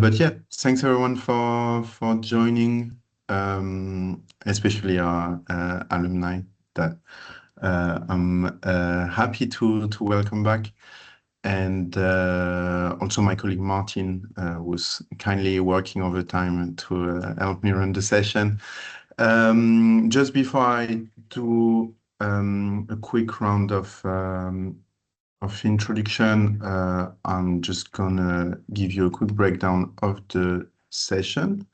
But yeah, thanks everyone for joining, especially our alumni. That I'm happy to welcome back, and also my colleague Martin was kindly working overtime to help me run the session. Just before I do a quick round of introduction, I'm just gonna give you a quick breakdown of the session.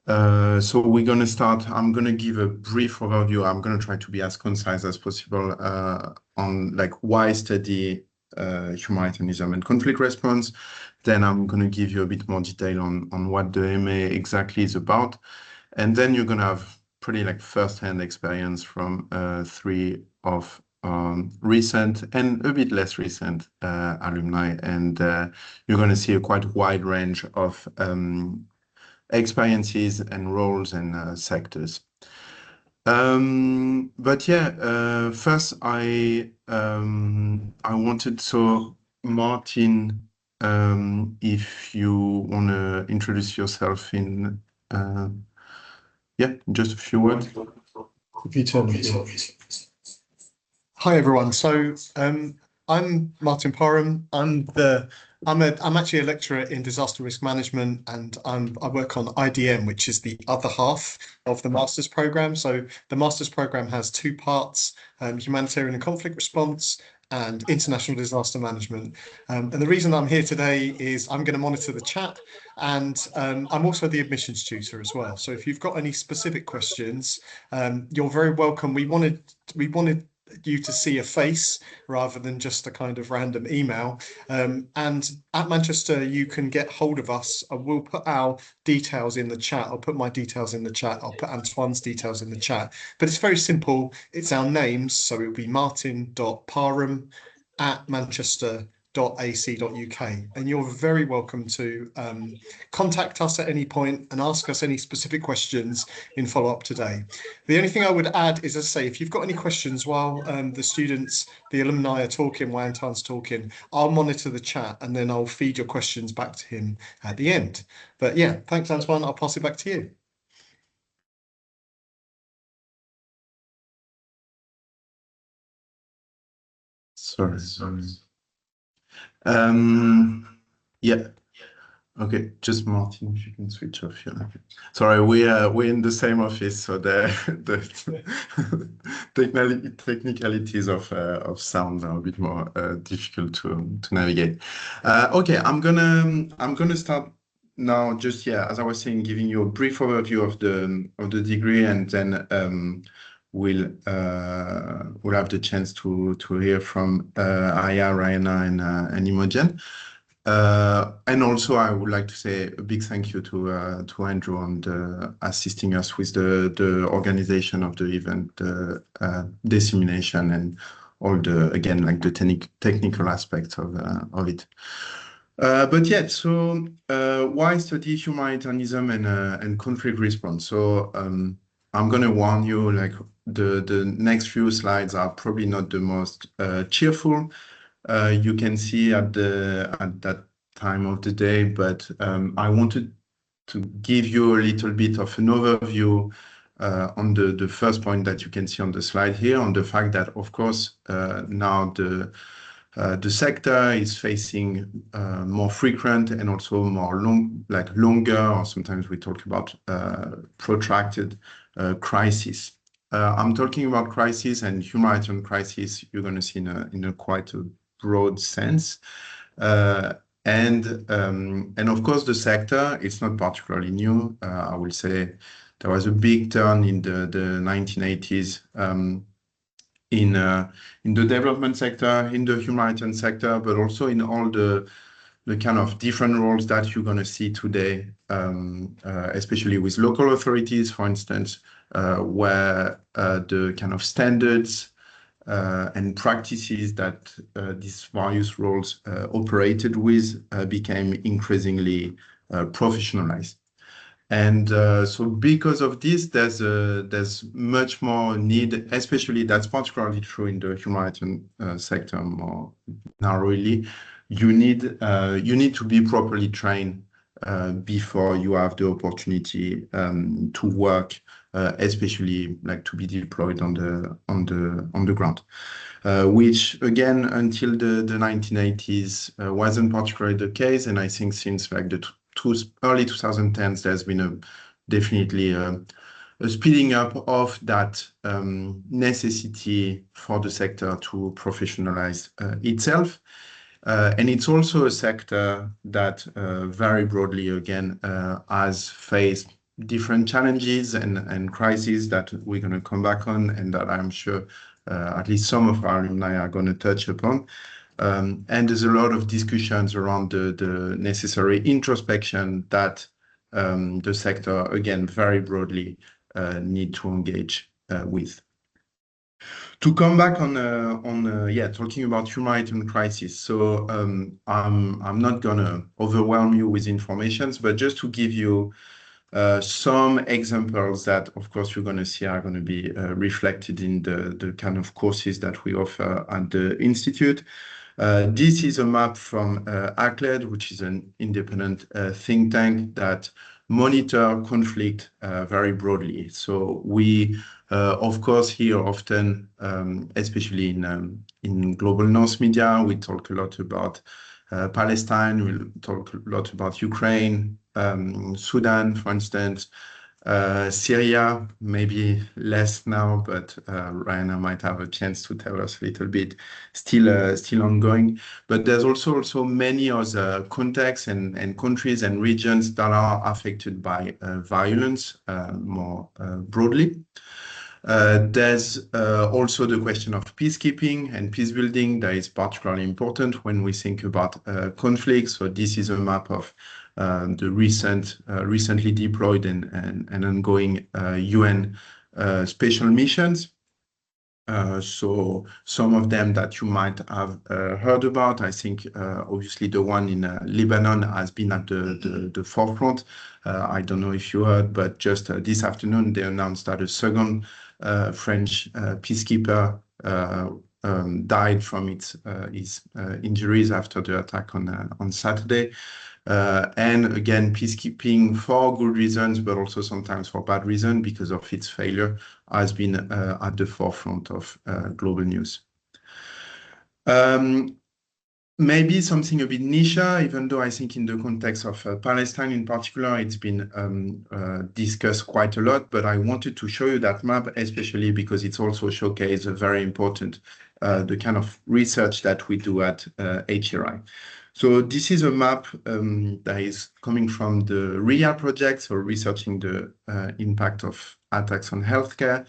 So we're gonna start. I'm gonna give a brief overview. I'm gonna try to be as concise as possible on like why study humanitarianism and conflict response. Then I'm gonna give you a bit more detail on what the MA exactly is about, and then you're gonna have pretty like first-hand experience from three of recent and a bit less recent alumni, and you're going to see a quite wide range of experiences and roles and sectors. But yeah, first I wanted, so Martin, if you want to introduce yourself in yeah, just a few words. If you tell me. Hi everyone. So I'm Martin Parham. I'm actually a lecturer in disaster risk management, and I work on IDM, which is the other half of the master's program. So the master's program has two parts: humanitarian and conflict response and international disaster management. And the reason I'm here today is I'm going to monitor the chat, and I'm also the admissions tutor as well. So if you've got any specific questions, you're very welcome. We wanted you to see a face rather than just a kind of random email. And at Manchester, you can get hold of us. I will put our details in the chat. I'll put my details in the chat. I'll put Antoine's details in the chat. But it's very simple. It's our names. So it will be martin.parham@manchester.ac.uk, and you're very welcome to contact us at any point and ask us any specific questions in follow-up today. The only thing I would add is, as I say, if you've got any questions while the students, the alumni are talking, while Antoine's talking, I'll monitor the chat and then I'll feed your questions back to him at the end. But yeah, thanks Antoine, I'll pass it back to you. Sorry. Yeah. Okay, just Martin, if you can switch off here. Sorry, we're in the same office, so the technicalities of sound are a bit more difficult to navigate. Okay, I'm gonna start now. Just as I was saying, giving you a brief overview of the degree, and then we'll have the chance to hear from Aija, Rayana, and Imogen. And also, I would like to say a big thank you to Andrew on assisting us with the organization of the event, the dissemination, and all the technical aspects of it. But yeah, so why study humanitarianism and conflict response? So I'm gonna warn you, like the next few slides are probably not the most cheerful. You can see at that time of the day, but I wanted to give you a little bit of an overview on the first point that you can see on the slide here, on the fact that, of course, now the sector is facing more frequent and also more longer, or sometimes we talk about protracted crisis. I'm talking about crisis and humanitarian crisis. You're going to see in a quite a broad sense, and of course the sector, it's not particularly new. I will say there was a big turn in the 1980s in the development sector, in the humanitarian sector, but also in all the kind of different roles that you're going to see today, especially with local authorities, for instance, where the kind of standards and practices that these various roles operated with became increasingly professionalized. And so because of this, there's much more need, especially that's particularly true in the humanitarian sector more narrowly. You need to be properly trained before you have the opportunity to work, especially like to be deployed on the ground. Which again, until the 1980s, wasn't particularly the case, and I think since like the early 2010s, there's been definitely a speeding up of that necessity for the sector to professionalize itself. And it's also a sector that very broadly, again, has faced different challenges and crises that we're going to come back on, and that I'm sure at least some of our alumni are going to touch upon. And there's a lot of discussions around the necessary introspection that the sector, again, very broadly, need to engage with. To come back on talking about humanitarian crisis. So I'm not gonna overwhelm you with informations, but just to give you some examples that, of course, you're gonna see are gonna be reflected in the kind of courses that we offer at the Institute. This is a map from ACLED, which is an independent think tank that monitor conflict very broadly. So we, of course, here often, especially in global North media, we talk a lot about Palestine, we'll talk a lot about Ukraine, Sudan, for instance, Syria, maybe less now, but Rayana might have a chance to tell us a little bit, still ongoing. But there's also many other contexts and countries and regions that are affected by violence more broadly. There's also the question of peacekeeping and peace building that is particularly important when we think about conflicts. So this is a map of the recently deployed and ongoing UN special missions. So some of them that you might have heard about, I think obviously the one in Lebanon has been at the forefront. I don't know if you heard, but just this afternoon they announced that a second French peacekeeper died from his injuries after the attack on Saturday. And again, peacekeeping for good reasons, but also sometimes for bad reasons because of its failure, has been at the forefront of global news. Maybe something a bit niche, even though I think in the context of Palestine in particular, it's been discussed quite a lot, but I wanted to show you that map, especially because it's also showcased a very important, the kind of research that we do at HCRI. So this is a map that is coming from the RIA project, so researching the impact of attacks on healthcare,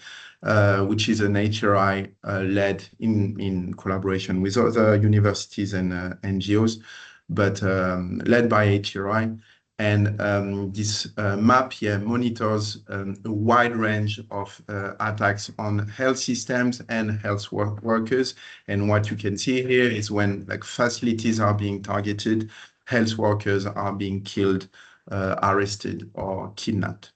which is an HCRI led in collaboration with other universities and NGOs, but led by HCRI. And this map here monitors a wide range of attacks on health systems and health workers. And what you can see here is when like facilities are being targeted, health workers are being killed, arrested, or kidnapped.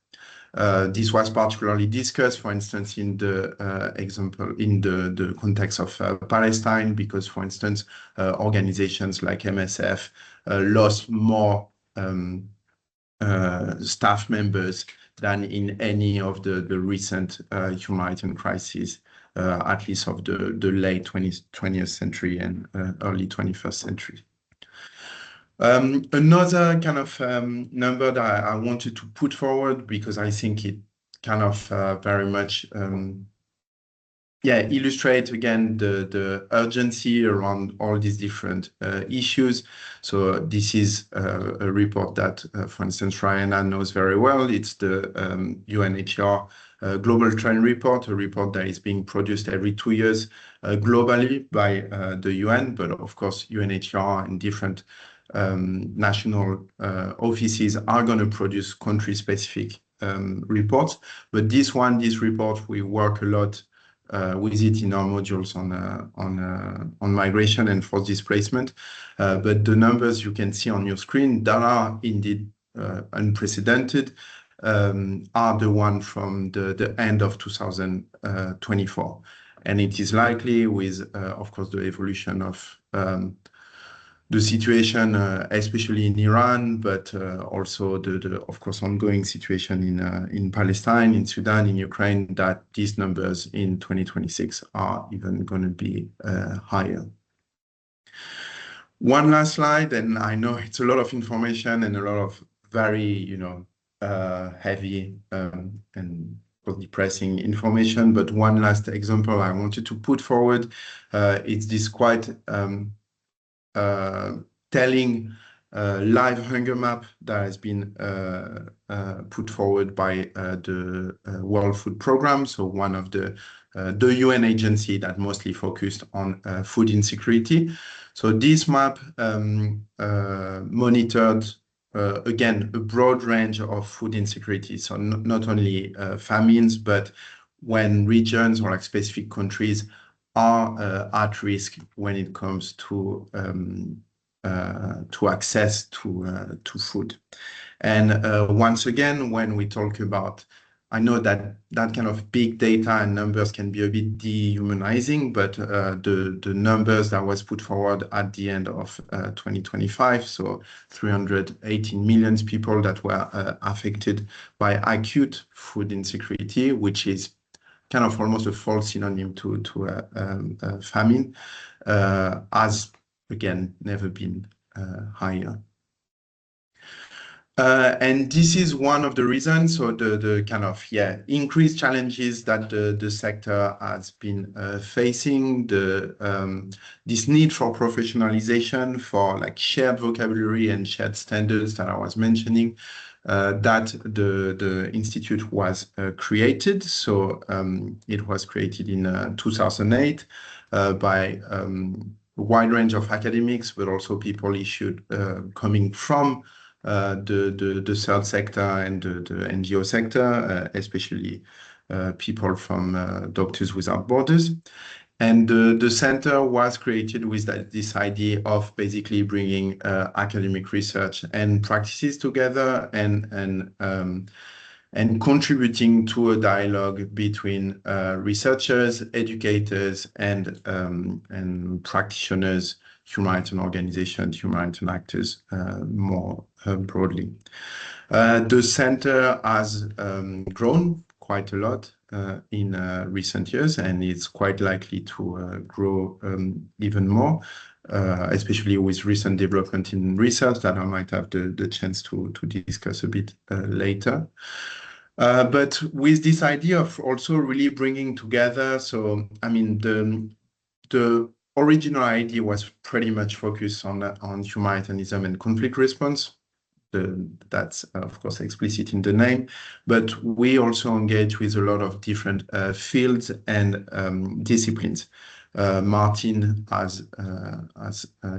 This was particularly discussed, for instance, in the example in the context of Palestine, because, for instance, organizations like MSF lost more staff members than in any of the recent humanitarian crises, at least of the late 20th century and early 21st century. Another kind of number that I wanted to put forward, because I think it kind of very much illustrates again the urgency around all these different issues. So this is a report that, for instance, Rayana knows very well. It's the UNHCR Global Trend Report, a report that is being produced every 2 years globally by the UN, but of course UNHCR and different national offices are going to produce country-specific reports. But this report, we work a lot with it in our modules on migration and forced displacement. But the numbers you can see on your screen that are indeed unprecedented are the one from the end of 2024. And it is likely with, of course, the evolution of the situation, especially in Iran, but also of course, ongoing situation in Palestine, in Sudan, in Ukraine, that these numbers in 2026 are even going to be higher. One last slide, and I know it's a lot of information and a lot of very, heavy and depressing information, but one last example I wanted to put forward. It's this quite telling live hunger map that has been put forward by the World Food Programme, so one of the UN agency that mostly focused on food insecurity. So this map monitored again a broad range of food insecurity, so not only famines, but when regions or like specific countries are at risk when it comes to access to food. And once again, when we talk about, I know that kind of big data and numbers can be a bit dehumanizing, but the numbers that was put forward at the end of 2025, so 318 million people that were affected by acute food insecurity, which is kind of almost a false synonym to famine, has again never been higher. And this is one of the reasons, so the kind of increased challenges that the sector has been facing, this need for professionalization, for like shared vocabulary and shared standards that I was mentioning, that the institute was created. So it was created in 2008 by a wide range of academics, but also people issued coming from the third sector and the NGO sector, especially people from Doctors Without Borders. And the center was created with this idea of basically bringing academic research and practices together and contributing to a dialogue between researchers, educators, and practitioners, humanitarian organizations, humanitarian actors more broadly. The center has grown quite a lot in recent years, and it's quite likely to grow even more, especially with recent development in research that I might have the chance to discuss a bit later. But with this idea of also really bringing together, so I mean, the original idea was pretty much focused on humanitarianism and conflict response. That's of course explicit in the name, but we also engage with a lot of different fields and disciplines. Martin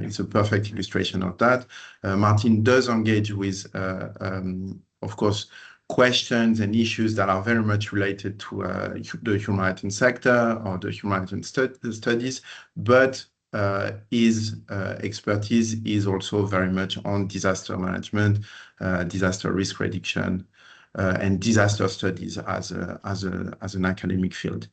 is a perfect illustration of that. Martin does engage with, of course, questions and issues that are very much related to the humanitarian sector or the humanitarian studies, but his expertise is also very much on disaster management, disaster risk reduction, and disaster studies as an academic field.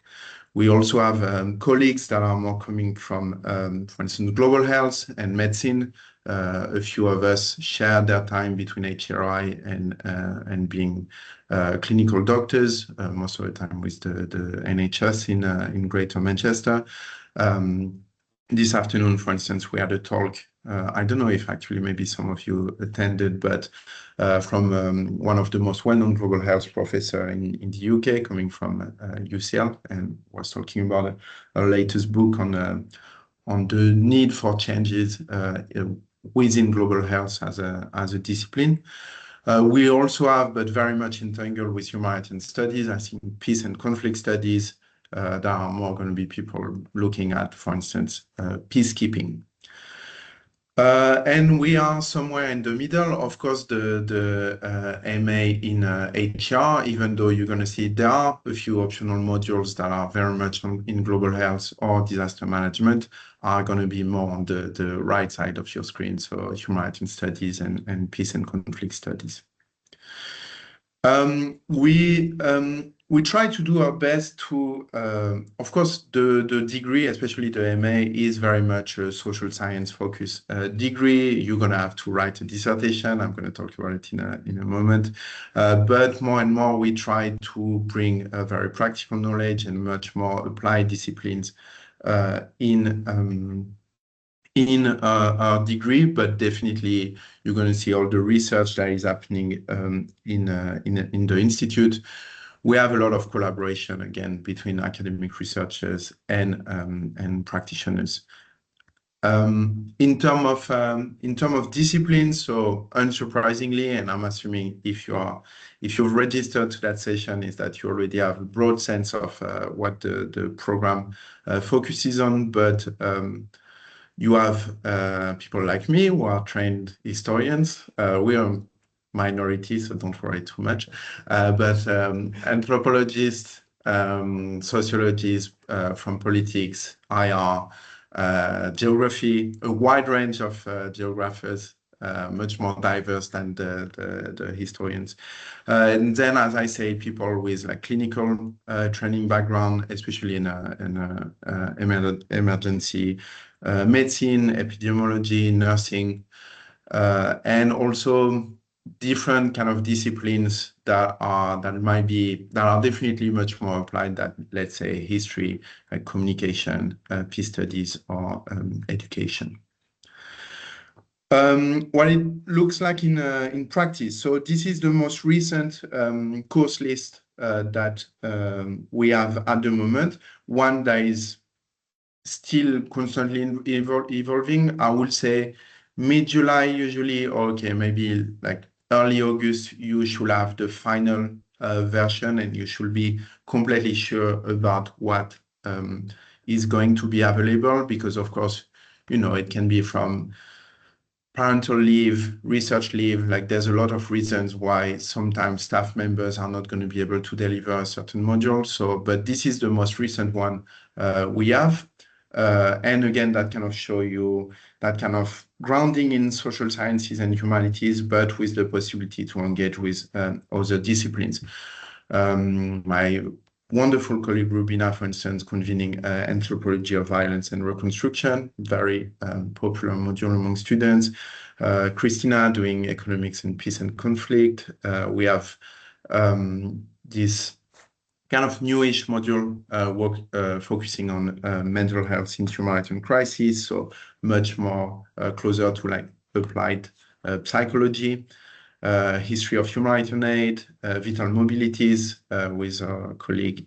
We also have colleagues that are more coming from, for instance, global health and medicine. A few of us share their time between HCRI and being clinical doctors, most of the time with the NHS in Greater Manchester. This afternoon, for instance, we had a talk. I don't know if actually maybe some of you attended, but from one of the most well-known global health professor in the UK, coming from UCL, and was talking about our latest book on the need for changes within global health as a discipline. We also have, but very much entangled with humanitarian studies, I think peace and conflict studies, that are more going to be people looking at, for instance, peacekeeping. And we are somewhere in the middle. Of course, the MA in HR, even though you're going to see there are a few optional modules that are very much in global health or disaster management, are going to be more on the right side of your screen, so humanitarian studies and peace and conflict studies. we try to do our best to, of course, the degree, especially the MA, is very much a social science focus degree. You're going to have to write a dissertation. I'm going to talk about it in a moment. But more and more, we try to bring a very practical knowledge and much more applied disciplines in our degree, but definitely you're going to see all the research that is happening in the institute. We have a lot of collaboration again between academic researchers and practitioners. In terms of disciplines, so unsurprisingly, and I'm assuming if you've registered to that session, is that you already have a broad sense of what the program focuses on, but you have people like me who are trained historians. We are minority, so don't worry too much. But anthropologists, sociologists from politics, IR, geography, a wide range of geographers, much more diverse than the historians. And then, as I say, people with like clinical training background, especially in emergency medicine, epidemiology, nursing, and also different kind of disciplines that are definitely much more applied than, let's say, history, communication, peace studies, or education. What it looks like in practice. So this is the most recent course list that we have at the moment. One that is still constantly evolving. I would say mid-July usually, or okay, maybe like early August, you should have the final version, and you should be completely sure about what is going to be available, because of course, you know, it can be from parental leave, research leave, like there's a lot of reasons why sometimes staff members are not going to be able to deliver a certain module. So, but this is the most recent one we have. And again, that kind of show you that kind of grounding in social sciences and humanities, but with the possibility to engage with other disciplines. My wonderful colleague Rubina, for instance, convening anthropology of violence and reconstruction, very popular module among students. Christina doing economics and peace and conflict. We have this kind of newish module focusing on mental health in humanitarian crisis, so much more closer to like applied psychology. History of humanitarian aid, vital mobilities with our colleague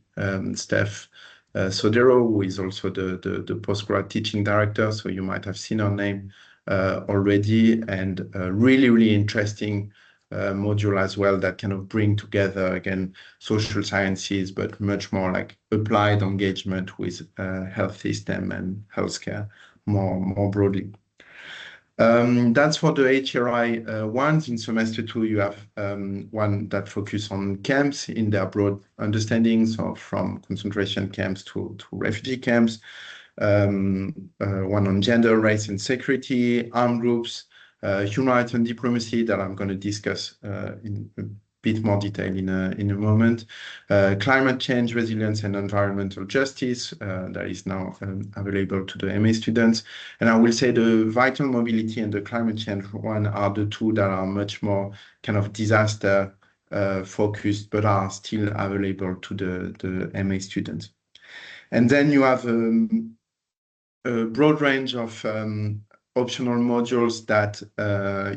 Steph Sodero, who is also the postgrad teaching director, so you might have seen her name already, and really, really interesting module as well that kind of bring together, again, social sciences, but much more like applied engagement with health system and healthcare more broadly. That's for the HCRI ones. In semester 2, you have one that focus on camps in their broad understandings, so from concentration camps to refugee camps. One on gender, race, and security, armed groups, humanitarian diplomacy that I'm going to discuss in a bit more detail in a moment. Climate change, resilience, and environmental justice that is now available to the MA students. And I will say the vital mobility and the climate change one are the two that are much more kind of disaster focused, but are still available to the MA students. And then you have a broad range of optional modules that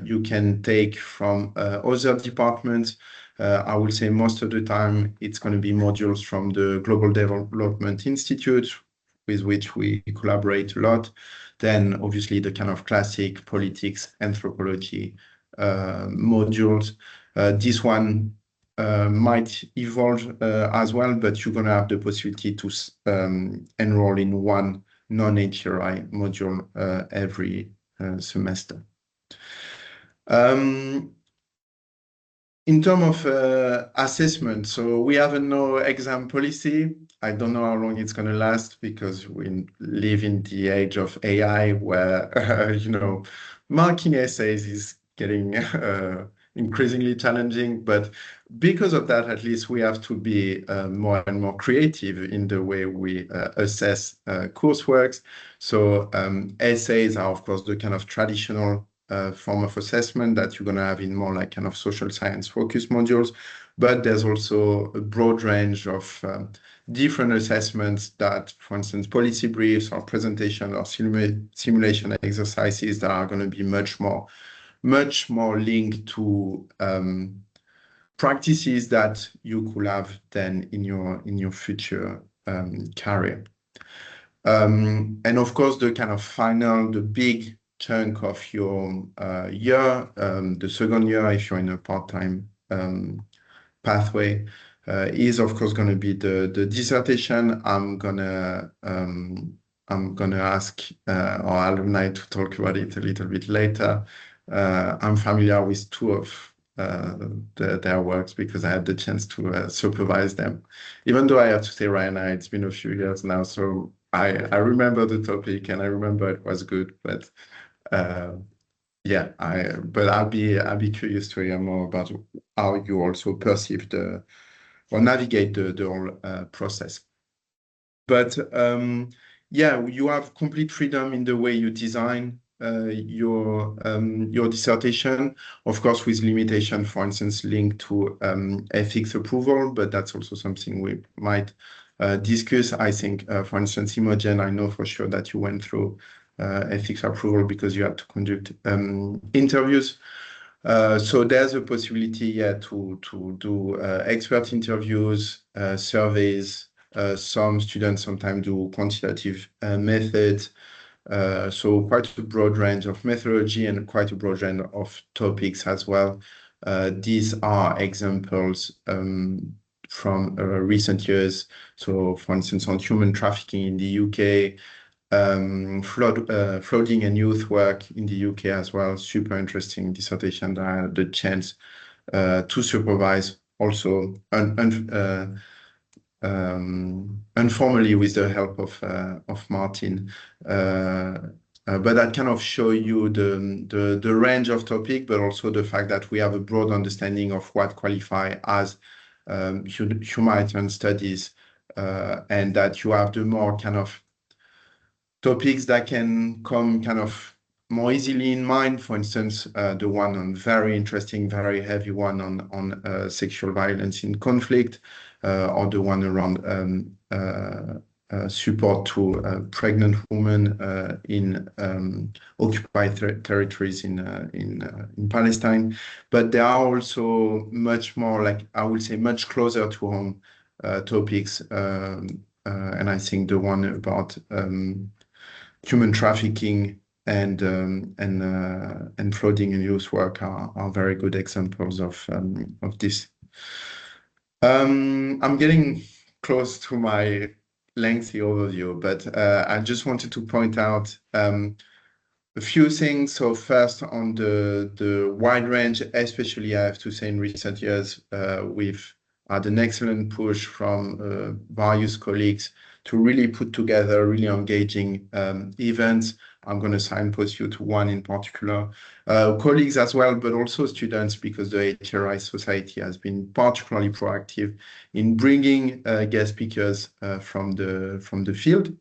you can take from other departments. I will say most of the time it's going to be modules from the Global Development Institute, with which we collaborate a lot. Then obviously the kind of classic politics, anthropology modules. This one might evolve as well, but you're going to have the possibility to enroll in one non-HCRI module every semester. In terms of assessment, so we have a no exam policy. I don't know how long it's going to last, because we live in the age of AI where, you know, marking essays is getting increasingly challenging. But because of that, at least we have to be more and more creative in the way we assess courseworks. So essays are, of course, the kind of traditional form of assessment that you're going to have in more like kind of social science focused modules. But there's also a broad range of different assessments that, for instance, policy briefs or presentation or simulation exercises that are going to be much more linked to practices that you could have then in your future career. And of course, the kind of the big chunk of your year, the second year, if you're in a part-time pathway, is of course going to be the dissertation. I'm gonna ask our alumni to talk about it a little bit later. I'm familiar with two of their works because I had the chance to supervise them. Even though I have to say, Rayana, it's been a few years now, so I remember the topic and I remember it was good, but yeah, I'll be curious to hear more about how you also perceive or navigate the whole process. But yeah, you have complete freedom in the way you design your dissertation, of course, with limitation, for instance, linked to ethics approval, but that's also something we might discuss. I think, for instance, Imogen, I know for sure that you went through ethics approval because you had to conduct interviews. So there's a possibility, yeah, to do expert interviews, surveys. Some students sometimes do quantitative methods. So quite a broad range of methodology and quite a broad range of topics as well. These are examples from recent years. So for instance, on human trafficking in the UK, flooding and youth work in the UK as well. Super interesting dissertation that I had the chance to supervise also informally with the help of Martin. But that kind of show you the range of topic, but also the fact that we have a broad understanding of what qualify as humanitarian studies, and that you have the more kind of topics that can come kind of more easily in mind. For instance, the one on very interesting, very heavy one on sexual violence in conflict, or the one around support to pregnant women in occupied territories in Palestine. But there are also much more, like I would say, much closer to home topics, and I think the one about human trafficking and flooding and youth work are very good examples of this. I'm getting close to my lengthy overview, but I just wanted to point out a few things. So first, on the wide range, especially I have to say in recent years, we've had an excellent push from various colleagues to really put together really engaging events. I'm going to signpost you to one in particular. Colleagues as well, but also students, because the HCRI Society has been particularly proactive in bringing guest speakers from the field.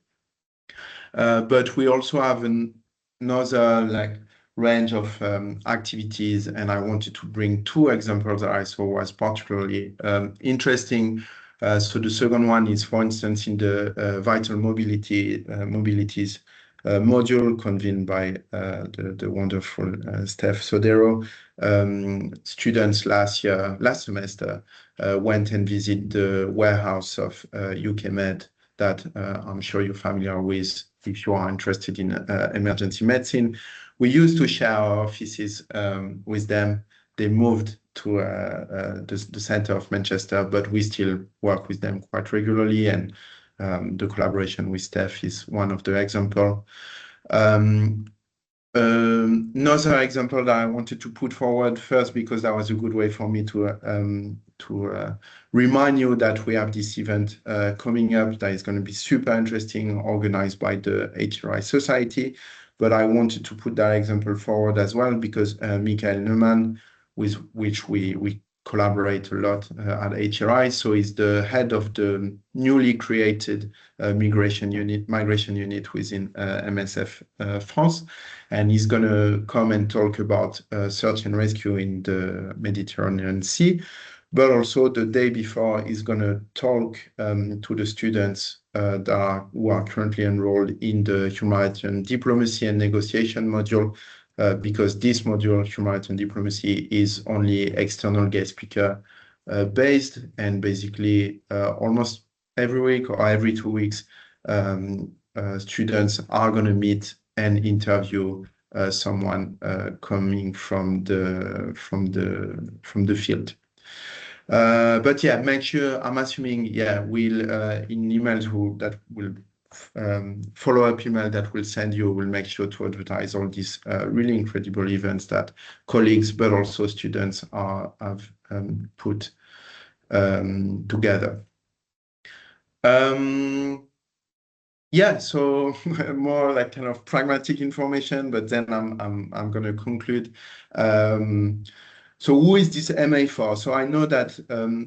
But we also have another range of activities, and I wanted to bring two examples that I saw was particularly interesting. So the second one is, for instance, in the vital mobilities module convened by the wonderful Steph Sodero. Students last semester went and visited the warehouse of UK Med that I'm sure you're familiar with if you are interested in emergency medicine. We used to share our offices with them. They moved to the center of Manchester, but we still work with them quite regularly, and the collaboration with Steph is one of the examples. Another example that I wanted to put forward first, because that was a good way for me to remind you that we have this event coming up that is going to be super interesting, organized by the HCRI Society. But I wanted to put that example forward as well because Michael Neumann, with which we collaborate a lot at HCRI. So he's the head of the newly created migration unit within MSF France, and he's going to come and talk about search and rescue in the Mediterranean Sea. But also the day before, he's going to talk to the students who are currently enrolled in the Humanitarian Diplomacy and Negotiation module, because this module, Humanitarian Diplomacy, is only external guest speaker based, and basically almost every week or every 2 weeks, students are going to meet and interview someone coming from the field. But yeah, make sure, I'm assuming, yeah, we'll in emails that will follow-up email that we'll send you, we'll make sure to advertise all these really incredible events that colleagues but also students have put together. Yeah, so more like kind of pragmatic information, but then I'm going to conclude. So who is this MA for? So I know that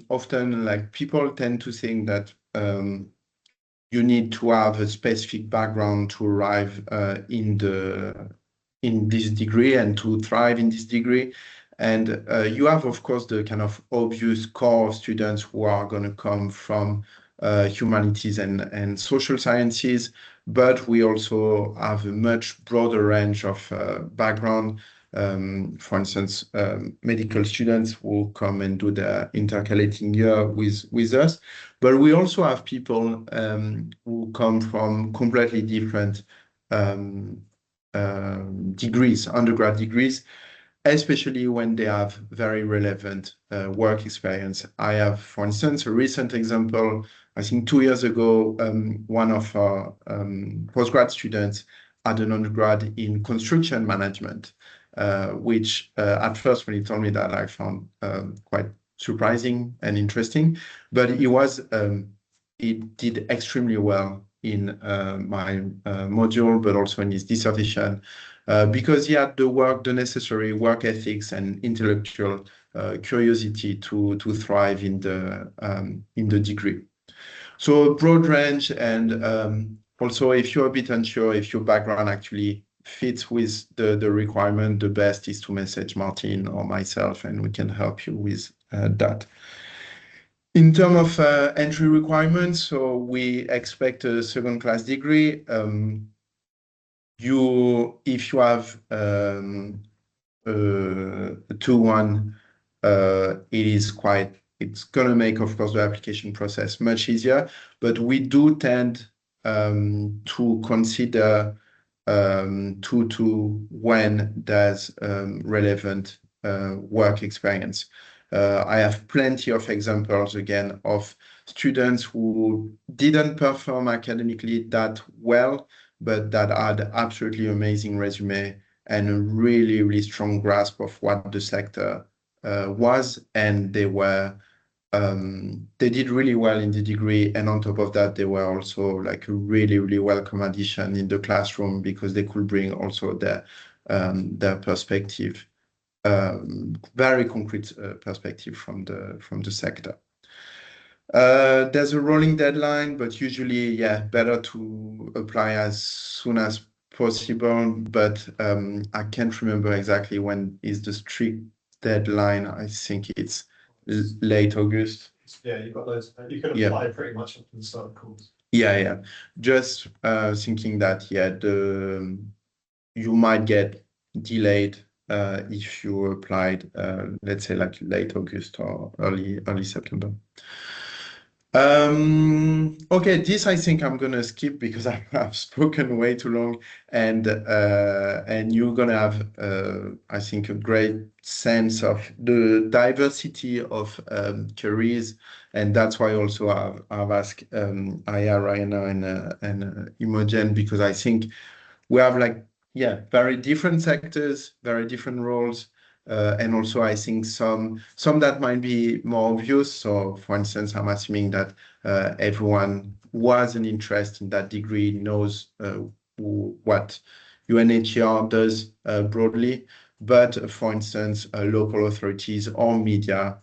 often like people tend to think that you need to have a specific background to arrive in this degree and to thrive in this degree. And you have, of course, the kind of obvious core of students who are going to come from humanities and social sciences, but we also have a much broader range of background. For instance, medical students who come and do their intercalating year with us, but we also have people who come from completely different degrees, undergrad degrees, especially when they have very relevant work experience. I have, for instance, a recent example. I think 2 years ago, one of our postgrad students had an undergrad in construction management, which at first when he told me that, I found quite surprising and interesting. But he did extremely well in my module, but also in his dissertation, because he had the necessary work ethics and intellectual curiosity to thrive in the degree. So broad range, and also if you're a bit unsure if your background actually fits with the requirement, the best is to message Martin or myself, and we can help you with that. In terms of entry requirements, so we expect a second-class degree. If you have a 2-1, it's going to make, of course, the application process much easier, but we do tend to consider 2-2 when there's relevant work experience. I have plenty of examples, again, of students who didn't perform academically that well, but that had absolutely amazing resume and a really, really strong grasp of what the sector was, and they did really well in the degree, and on top of that, they were also like a really, really welcome addition in the classroom because they could bring also their perspective, very concrete perspective from the sector. There's a rolling deadline, but usually, yeah, better to apply as soon as possible. But I can't remember exactly when is the strict deadline. I think it's late August. Yeah, you've got those. You can apply pretty much at the start of course. Yeah. Just thinking that, yeah, you might get delayed if you applied, let's say, like late August or early September. Okay, this I think I'm gonna skip because I've spoken way too long, and you're gonna have I think a great sense of the diversity of careers, and that's why also I've asked Aija, Rayana, and Imogen, because I think we have very different sectors, very different roles. And also, I think some that might be more obvious. So, for instance, I'm assuming that everyone who has an interest in that degree knows what UNHCR does broadly. but for instance, local authorities or media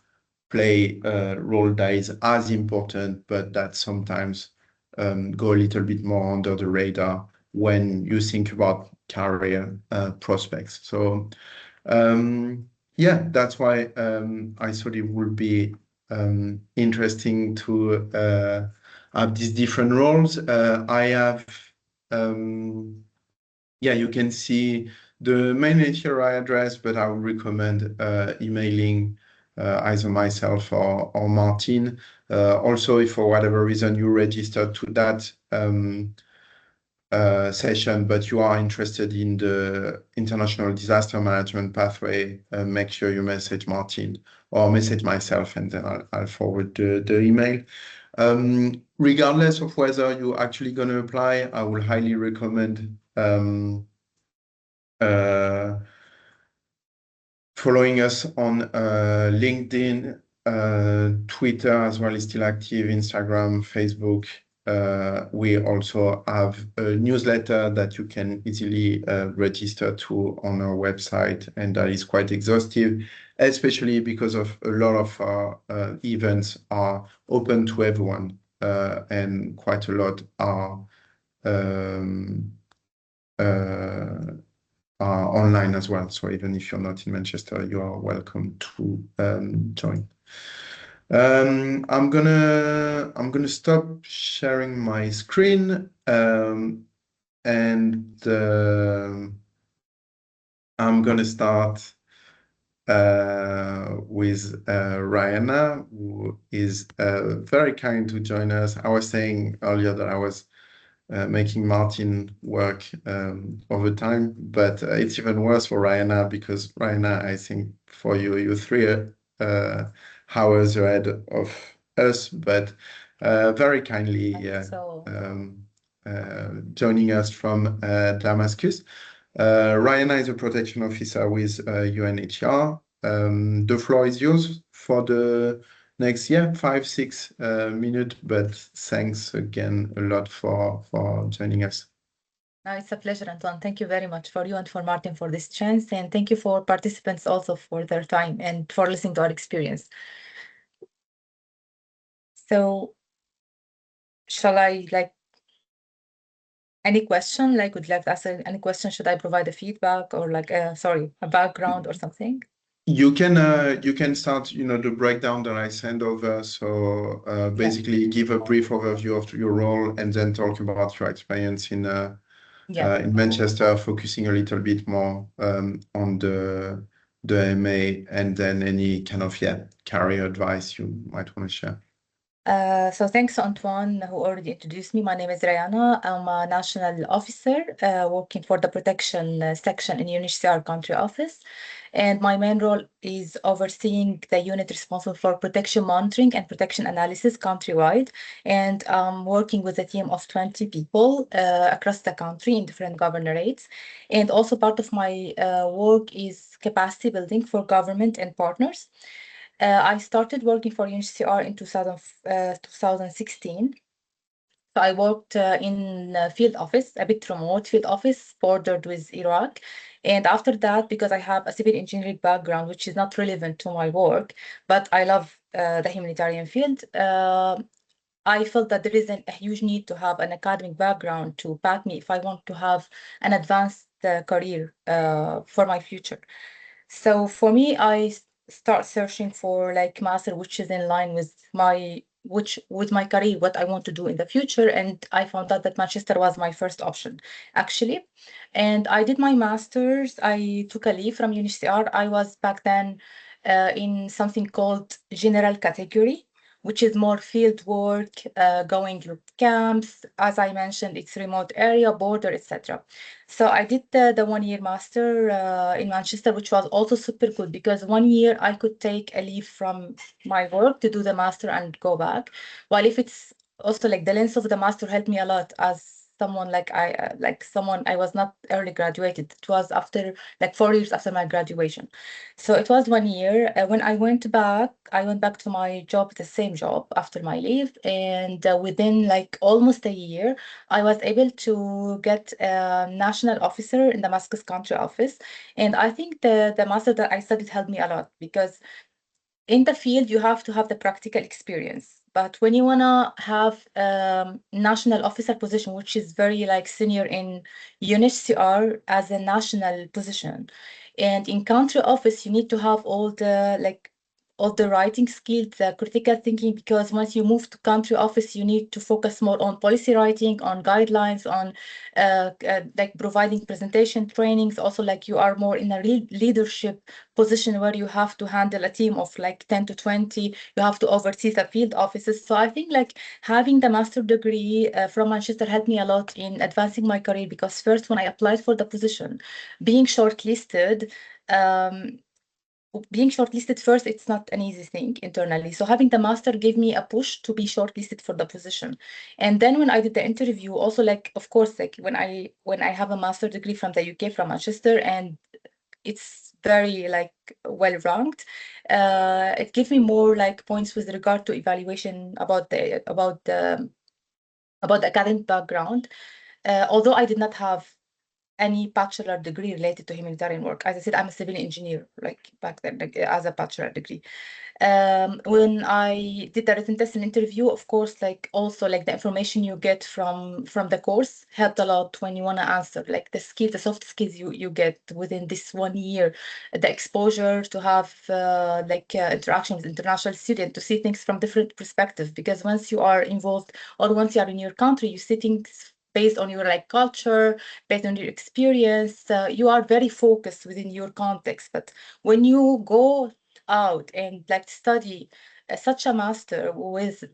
play a role that is as important, but that sometimes go a little bit more under the radar when you think about career prospects. So yeah, that's why I thought it would be interesting to have these different roles. I have, yeah, you can see the main HCRI address, but I would recommend emailing either myself or Martin. Also, if for whatever reason you registered to that session, but you are interested in the international disaster management pathway, make sure you message Martin or message myself, and then I'll forward the email. Regardless of whether you're actually going to apply, I will highly recommend following us on LinkedIn, Twitter as well is still active, Instagram, Facebook. We also have a newsletter that you can easily register to on our website, and that is quite exhaustive, especially because of a lot of our events are open to everyone, and quite a lot are online as well. So even if you're not in Manchester, you are welcome to join. I'm gonna stop sharing my screen, and I'm gonna start with Rayana, who is very kind to join us. I was saying earlier that I was making Martin work overtime, but it's even worse for Rayana, because Rayana, I think for you're 3 hours ahead of us, but very kindly joining us from Damascus. Rayana is a protection officer with UNHCR. The floor is yours for the next 5-6 minutes, but thanks again a lot for joining us. No, it's a pleasure, Antoine. Thank you very much for you and for Martin for this chance, and thank you for participants also for their time and for listening to our experience. So shall I any question, would like to ask any question? Should I provide a feedback or a background or something? You can start, the breakdown that I send over. So basically give a brief overview of your role and then talk about your experience in Manchester, focusing a little bit more on the MA, and then any kind of career advice you might want to share. So thanks to Antoine, who already introduced me. My name is Rayana. I'm a national officer working for the protection section in UNHCR country office. And my main role is overseeing the unit responsible for protection monitoring and protection analysis countrywide. And I'm working with a team of 20 people across the country in different governorates. And also part of my work is capacity building for government and partners. I started working for UNHCR in 2016. So I worked in field office, a bit remote field office, bordered with Iraq. And after that, because I have a civil engineering background, which is not relevant to my work, but I love the humanitarian field, I felt that there isn't a huge need to have an academic background to back me if I want to have an advanced career for my future. So for me, I start searching for master, which is in line with my career, what I want to do in the future. And I found out that Manchester was my first option, actually. And I did my master's. I took a leave from UNHCR. I was back then in something called general category, which is more field work, going to camps. As I mentioned, it's remote area, border, etc. So I did the 1-year master in Manchester, which was also super good, because 1 year I could take a leave from my work to do the master and go back. While if it's also the length of the master helped me a lot, as someone like I was not early graduated. It was after like 4 years after my graduation. So it was 1 year. When I went back to my job, the same job after my leave, and within like almost a year, I was able to get a national officer in Damascus country office. And I think the master that I studied helped me a lot, because in the field you have to have the practical experience, but when you want to have national officer position, which is very like senior in UNHCR as a national position, and in country office you need to have all the writing skills, the critical thinking, because once you move to country office, you need to focus more on policy writing, on guidelines, on like providing presentation trainings. Also, like you are more in a leadership position where you have to handle a team of like 10 to 20. You have to oversee the field offices. So I think like having the master degree from Manchester helped me a lot in advancing my career, because first, when I applied for the position, being shortlisted, first, it's not an easy thing internally. So having the master gave me a push to be shortlisted for the position. And then when I did the interview, also like, of course, like when I have a master degree from the UK, from Manchester, and it's very like well ranked, it gave me more like points with regard to evaluation about the academic background. Although I did not have any bachelor degree related to humanitarian work. As I said, I'm a civil engineer, like back then, like, as a bachelor degree. When I did the written test and interview, of course, like also like the information you get from the course helped a lot when you want to answer, like the soft skills you get within this 1 year, the exposure to have interaction with international students, to see things from different perspectives. Because once you are involved, or once you are in your country, you see things based on your like culture, based on your experience. You are very focused within your context. But when you go out and like study such a master with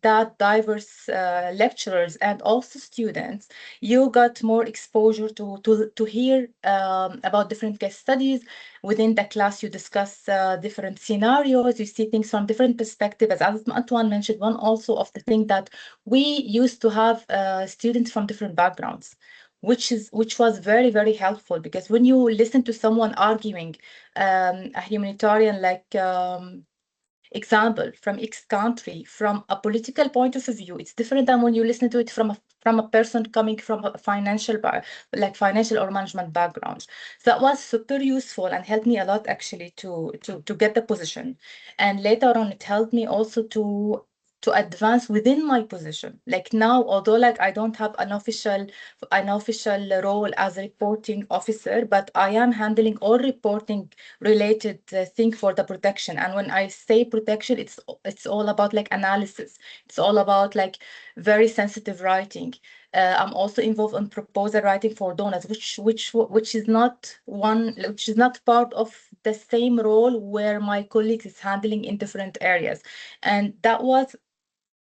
that diverse lecturers and also students, you got more exposure to hear about different case studies within the class. You discuss different scenarios, you see things from different perspectives. As Antoine mentioned, one also of the thing that we used to have students from different backgrounds, which was very, very helpful, because when you listen to someone arguing a humanitarian example from X country, from a political point of view, it's different than when you listen to it from a person coming from a financial or management background. So that was super useful and helped me a lot actually to get the position. And later on, it helped me also to advance within my position. Like now, although like I don't have an official role as a reporting officer, but I am handling all reporting related thing for the protection. And when I say protection, it's all about like analysis. It's all about like very sensitive writing. I'm also involved in proposal writing for donors, which is not part of the same role where my colleagues is handling in different areas. And that was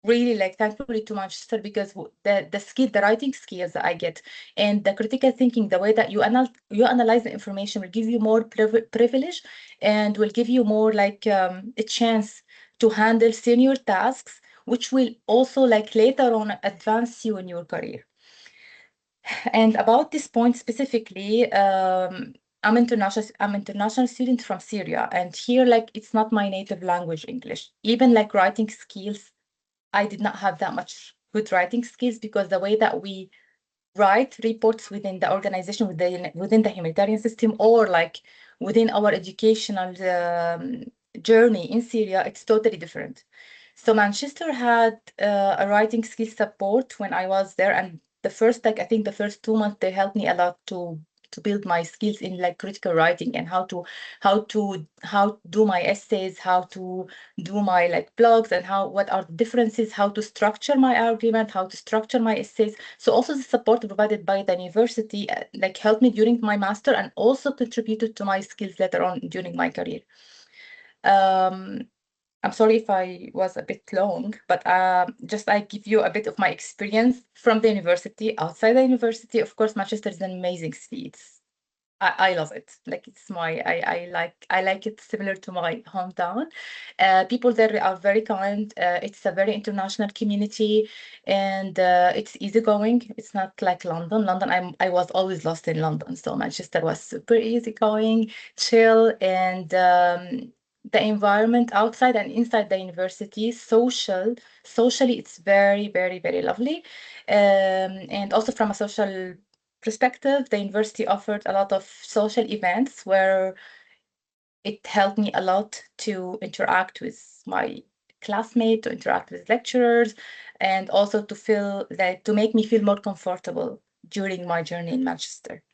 really like thankfully to Manchester, because the writing skills that I get and the critical thinking, the way that you analyze the information, will give you more privilege, and will give you more like a chance to handle senior tasks, which will also like later on advance you in your career. And about this point specifically, I'm international student from Syria, and here like it's not my native language, English. Even like writing skills, I did not have that much good writing skills, because the way that we write reports within the organization, within the humanitarian system, or like within our educational journey in Syria, it's totally different. So Manchester had a writing skill support when I was there, and I think the first 2 months they helped me a lot to build my skills in like critical writing, and how to do my essays, how to do my like blogs, and what are the differences, how to structure my argument, how to structure my essays. So also the support provided by the university like helped me during my master, and also contributed to my skills later on during my career. I'm sorry if I was a bit long, but just I give you a bit of my experience from the university. Outside the university, of course, Manchester is an amazing city. I love it. Like it's my I like it similar to my hometown. People there are very kind. It's a very international community, and it's easygoing. It's not like London. I was always lost in London, so Manchester was super easygoing, chill, and the environment outside and inside the university, socially, it's very, very, very lovely. And also from a social perspective, the university offered a lot of social events where it helped me a lot to interact with my classmates, to interact with lecturers, and also to make me feel more comfortable during my journey in Manchester.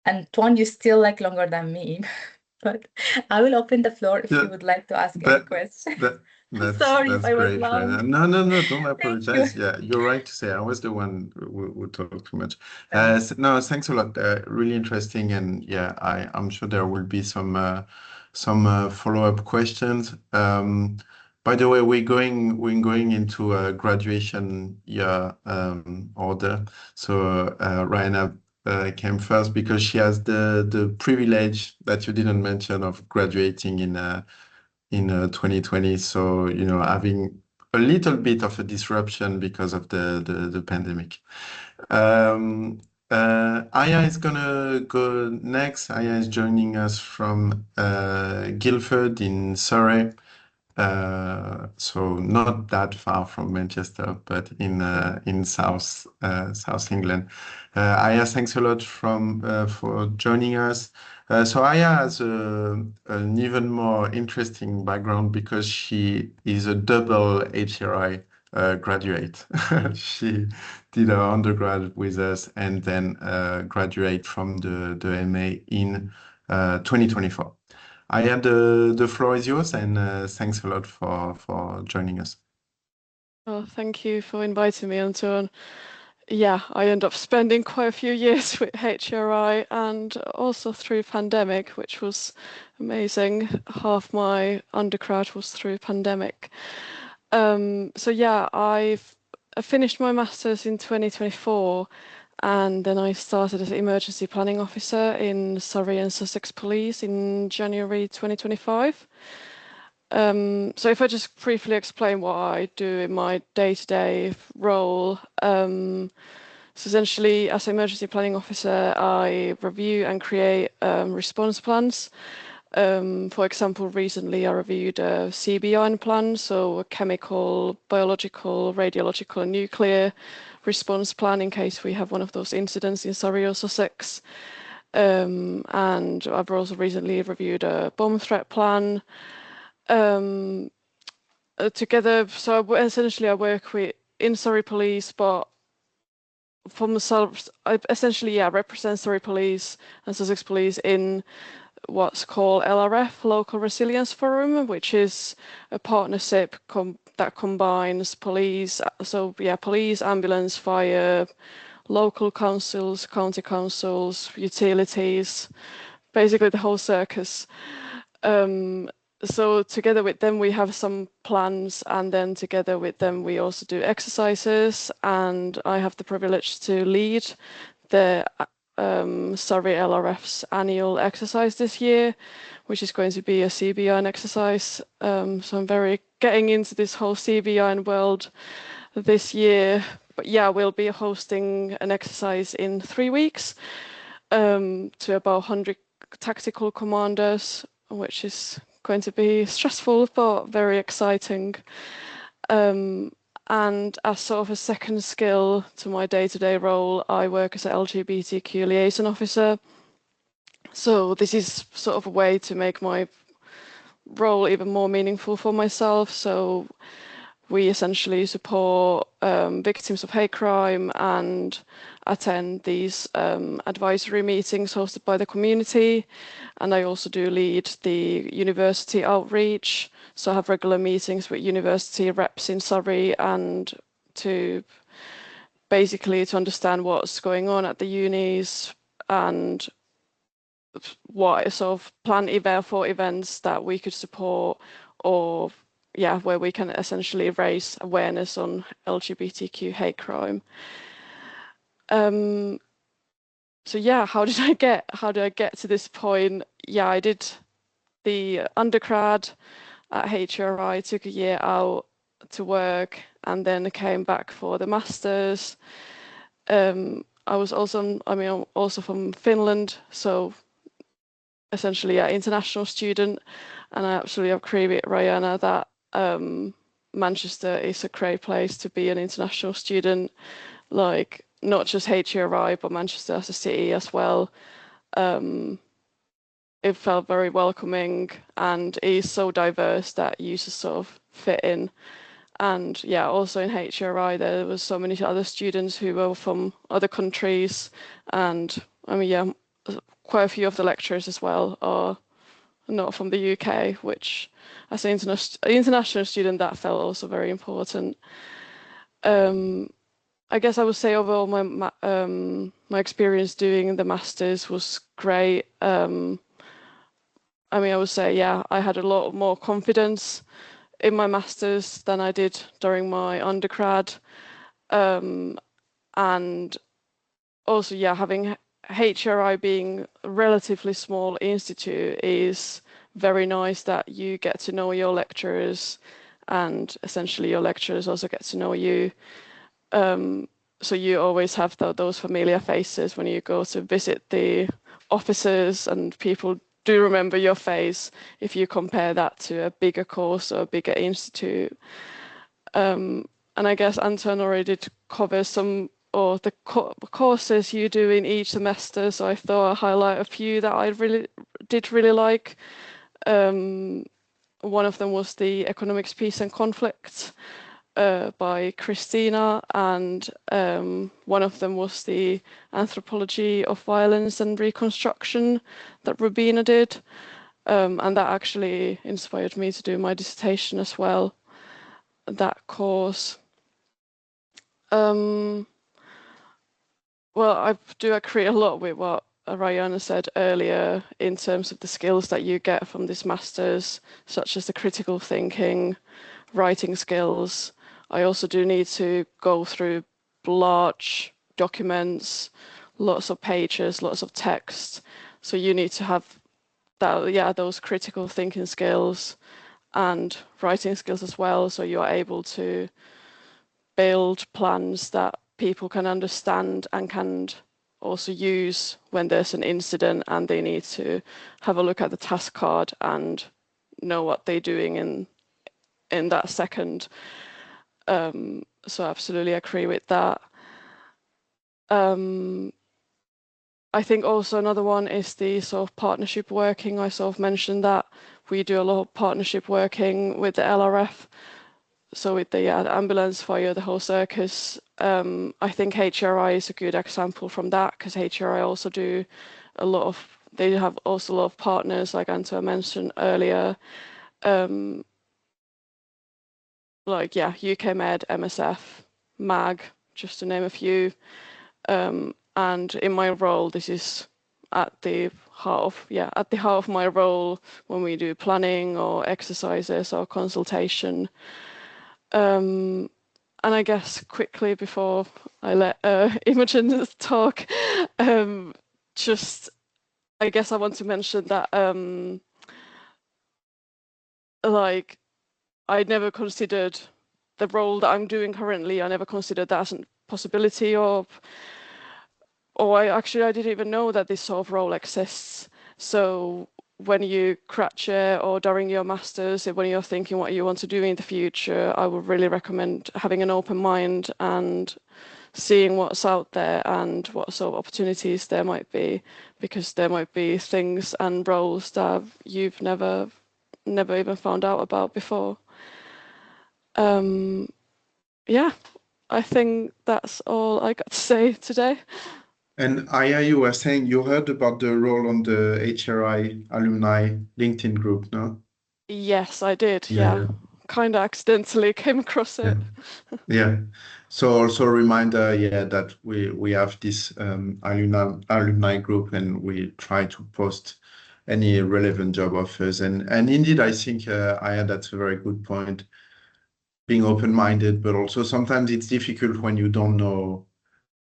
Antoine, you still like longer than me, but I will open the floor if Yeah, you would like to ask any that question. that Sorry if that's I was great, long. Rayana. No, don't Thank you. apologize. Yeah, you're right to say I was the one who talked too much. Um, No, thanks a lot. Really interesting, and yeah, I'm sure there will be some follow-up questions. By the way, we're going into a graduation year order. So Rayana came first because she has the privilege that you didn't mention of graduating in 2020. So, having a little bit of a disruption because of the pandemic. Aija is gonna go next. Aija is joining us from Guildford in Surrey. So not that far from Manchester, but in South England. Aija, thanks a lot for joining us. So Aija has an even more interesting background because she is a double HCRI graduate. She did her undergrad with us and then graduate from the MA in 2024. Aya, the floor is yours, and thanks a lot for joining us. Oh, thank you for inviting me, Antoine. Yeah, I ended up spending quite a few years with HCRI and also through pandemic, which was amazing. Half my undergrad was through pandemic. So yeah, I finished my master's in 2024, and then I started as emergency planning officer in Surrey and Sussex Police in January 2025. So if I just briefly explain what I do in my day-to-day role, so essentially as emergency planning officer, I review and create response plans. For example, recently I reviewed a CBI plan, so a chemical, biological, radiological, and nuclear response plan in case we have one of those incidents in Surrey or Sussex. And I've also recently reviewed a bomb threat plan. Together, so essentially I work in Surrey Police, but for myself, I essentially represent Surrey Police and Sussex Police in what's called LRF, Local Resilience Forum, which is a partnership that combines police, police, ambulance, fire, local councils, county councils, utilities, basically the whole circus. So together with them, we have some plans, and then together with them, we also do exercises, and I have the privilege to lead the Surrey LRF's annual exercise this year, which is going to be a CBI exercise. So I'm very getting into this whole CBI world this year. But yeah, we'll be hosting an exercise in 3 weeks to about 100 tactical commanders, which is going to be stressful but very exciting. And as sort of a second skill to my day-to-day role, I work as an LGBTQ liaison officer. So this is sort of a way to make my role even more meaningful for myself. So we essentially support victims of hate crime and attend these advisory meetings hosted by the community. And I also do lead the university outreach. So I have regular meetings with university reps in Surrey and to basically to understand what's going on at the unis and what sort of plan for events that we could support, or where we can essentially raise awareness on LGBTQ hate crime. yeah, how did I get to this point? Yeah, I did the undergrad at HCRI, took a year out to work, and then came back for the masters. I was also, I'm also from Finland, so essentially an international student, and I absolutely agree with Rayana that Manchester is a great place to be an international student, like not just HCRI, but Manchester as a city as well. It felt very welcoming, and it is so diverse that you just sort of fit in. And yeah, also in HCRI, there was so many other students who were from other countries, and I mean, yeah, quite a few of the lecturers as well are not from the UK, which as an international student, that felt also very important. I guess I would say overall my experience doing the masters was great. I mean, I would say, yeah, I had a lot more confidence in my masters than I did during my undergrad. And also, yeah, having HCRI being a relatively small institute is very nice that you get to know your lecturers, and essentially your lecturers also get to know you. So you always have those familiar faces when you go to visit the offices, and people do remember your face if you compare that to a bigger course or a bigger institute. And I guess Antoine already did cover some or the courses you do in each semester, so I thought I'd highlight a few that I did really like. One of them was the Economics, Peace and Conflict by Christina, and one of them was the Anthropology of Violence and Reconstruction that Rubina did, and that actually inspired me to do my dissertation as well, that course. Well, I do agree a lot with what Rayana said earlier in terms of the skills that you get from this master's, such as the critical thinking, writing skills. I also do need to go through large documents, lots of pages, lots of text. So you need to have that, yeah, those critical thinking skills and writing skills as well. So you are able to build plans that people can understand and can also use when there's an incident and they need to have a look at the task card and know what they're doing in that second. So I absolutely agree with that. I think also another one is the sort of partnership working. I sort of mentioned that we do a lot of partnership working with the LRF. So with the ambulance, fire, the whole circus. I think HCRI is a good example from that, because HCRI also do a lot of, they have also a lot of partners, like Antoine mentioned earlier. Like, yeah, UK Med, MSF, MAG, just to name a few. And in my role, this is at the heart of my role when we do planning or exercises or consultation. And I guess quickly before I let Imogen talk, just I guess I want to mention that like I never considered the role that I'm doing currently. I never considered that as a possibility or I didn't even know that this sort of role exists. So when you graduate or during your masters, when you're thinking what you want to do in the future, I would really recommend having an open mind and seeing what's out there and what sort of opportunities there might be, because there might be things and roles that you've never even found out about before. Yeah, I think that's all I got to say today. And Aija, you were saying you heard about the role on the HCRI alumni LinkedIn group, no? Yes, I did. Yeah. Yeah. Kind of accidentally came across it. Yeah. So also a reminder, yeah, that we have this alumni group, and we try to post any relevant job offers. And indeed, I think Aija, that's a very good point. Being open-minded, but also sometimes it's difficult when you don't know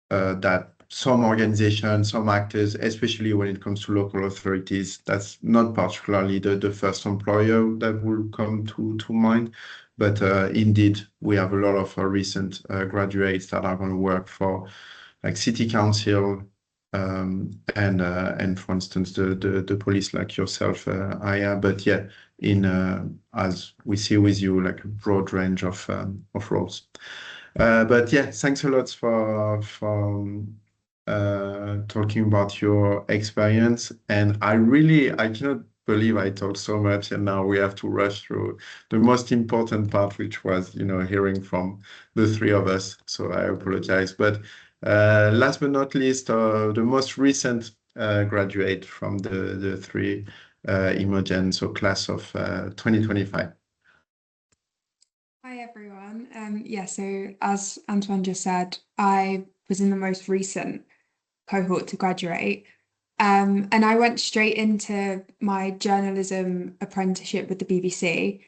that some organizations, some actors, especially when it comes to local authorities, that's not particularly the first employer that will come to mind. But indeed, we have a lot of recent graduates that are going to work for like city council and for instance, the police like yourself, Aija. But yeah, in as we see with you, like a broad range of roles. But yeah, thanks a lot for talking about your experience. And I cannot believe I talked so much, and now we have to rush through the most important part, which was, hearing from the three of us. So I apologize. But last but not least, the most recent graduate from the three, Imogen, so class of 2025. Hi everyone. So as Antoine just said, I was in the most recent cohort to graduate. And I went straight into my journalism apprenticeship with the BBC,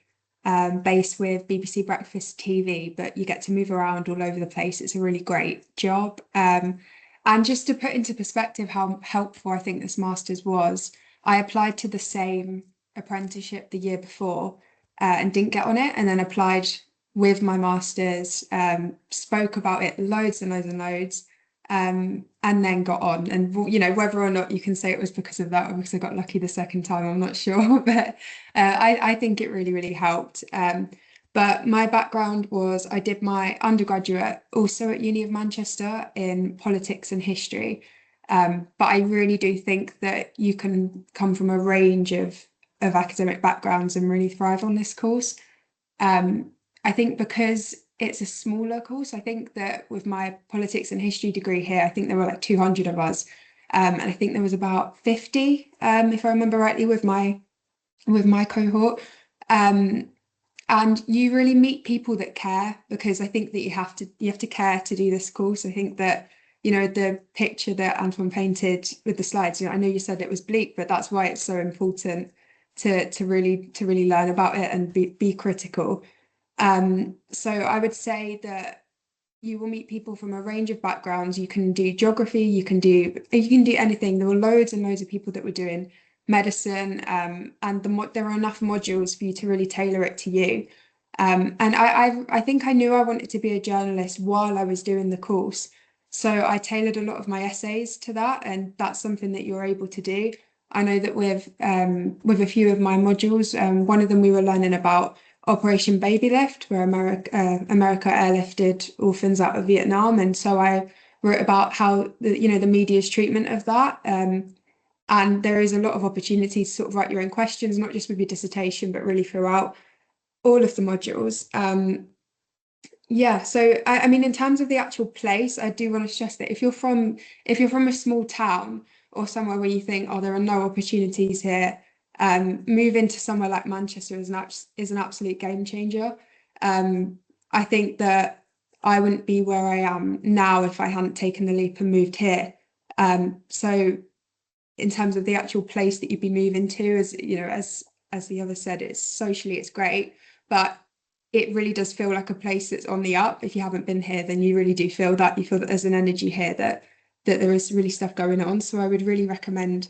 based with BBC Breakfast TV, but you get to move around all over the place. It's a really great job. And just to put into perspective how helpful I think this master's was, I applied to the same apprenticeship the year before and didn't get on it, and then applied with my master's, spoke about it loads and loads and loads, and then got on. And whether or not you can say it was because of that or because I got lucky the second time, I'm not sure, but I think it really, really helped. But my background was I did my undergraduate also at Uni of Manchester in politics and history. But I really do think that you can come from a range of academic backgrounds and really thrive on this course. I think because it's a smaller course, I think that with my politics and history degree here, I think there were like 200 of us. And I think there was about 50, if I remember rightly, with my cohort. And you really meet people that care, because I think that you have to care to do this course. I think that, the picture that Antoine painted with the slides, I know you said it was bleak, but that's why it's so important to really learn about it and be critical. So I would say that you will meet people from a range of backgrounds. You can do geography, you can do anything. There were loads and loads of people that were doing medicine, and there are enough modules for you to really tailor it to you. And I think I knew I wanted to be a journalist while I was doing the course. So I tailored a lot of my essays to that, and that's something that you're able to do. I know that with a few of my modules, one of them we were learning about Operation Baby Lift, where America airlifted orphans out of Vietnam, and so I wrote about how the media's treatment of that. And there is a lot of opportunity to sort of write your own questions, not just with your dissertation, but really throughout all of the modules. So I mean, in terms of the actual place, I do want to stress that if you're from a small town or somewhere where you think, oh, there are no opportunities here, move into somewhere like Manchester is an absolute game changer. I think that I wouldn't be where I am now if I hadn't taken the leap and moved here. So in terms of the actual place that you'd be moving to, as the other said, it's great, but it really does feel like a place that's on the up. If you haven't been here, then you really do feel that. You feel that there's an energy here, that there is really stuff going on. So I would really recommend